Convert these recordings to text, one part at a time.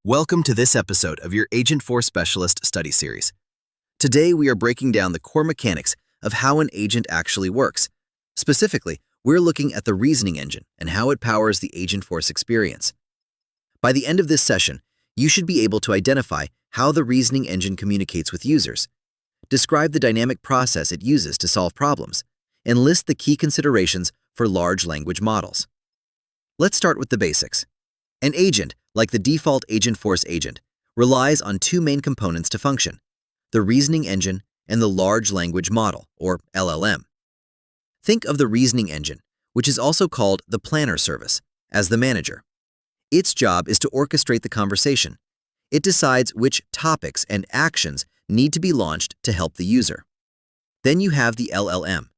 Welcome to this episode of your Agentforce Specialist study series. Today, we are breaking down the core mechanics of how an agent actually works. Specifically, we're looking at the reasoning engine and how it powers the Agentforce experience. By the end of this session, you should be able to identify how the reasoning engine communicates with users, describe the dynamic process it uses to solve problems, and list the key considerations for large language models. Let's start with the basics. An agent, like the default Agentforce agent, relies on two main components to function: the reasoning engine and the large language model, or LLM. Think of the reasoning engine, which is also called the planner service, as the manager. Its job is to orchestrate the conversation. It decides which topics and actions need to be launched to help the user. Then you have the LLM.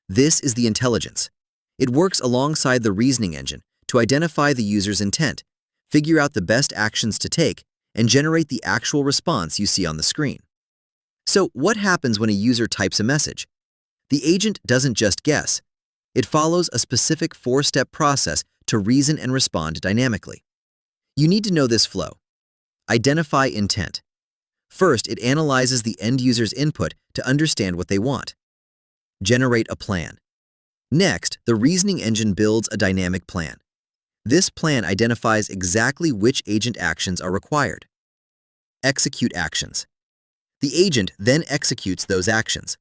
This is the intelligence. It works alongside the reasoning engine to identify the user's intent, figure out the best actions to take, and generate the actual response you see on the screen. So, what happens when a user types a message? The agent doesn't just guess. It follows a specific four-step process to reason and respond dynamically. You need to know this flow. Identify intent. First, it analyzes the end user's input to understand what they want. Generate a plan. Next, the reasoning engine builds a dynamic plan. This plan identifies exactly which agent actions are required. Execute actions. The agent then executes those actions.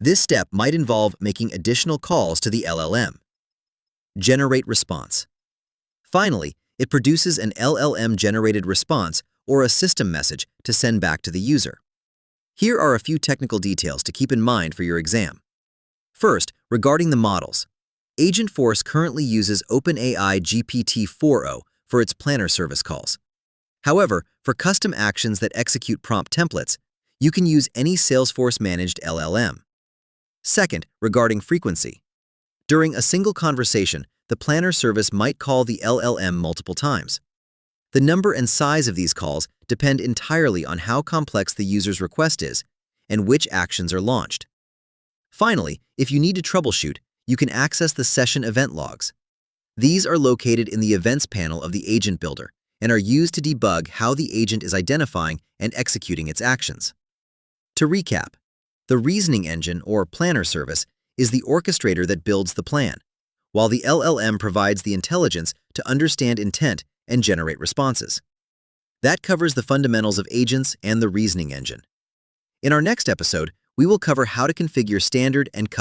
This step might involve making additional calls to the LLM. Generate response. Finally, it produces an LLM-generated response or a system message to send back to the user. Here are a few technical details to keep in mind for your exam. First, regarding the models. Agentforce currently uses OpenAI GPT-4o for its planner service calls. However, for custom actions that execute prompt templates, you can use any Salesforce-managed LLM. Second, regarding frequency. During a single conversation, the planner service might call the LLM multiple times. The number and size of these calls depend entirely on how complex the user's request is and which actions are launched. Finally, if you need to troubleshoot, you can access the session event logs. These are located in the Events panel of the Agent Builder and are used to debug how the agent is identifying and executing its actions. To recap, the reasoning engine, or planner service, is the orchestrator that builds the plan, while the LLM provides the intelligence to understand intent and generate responses. That covers the fundamentals of agents and the reasoning engine. In our next episode, we will cover how to configure standard and custom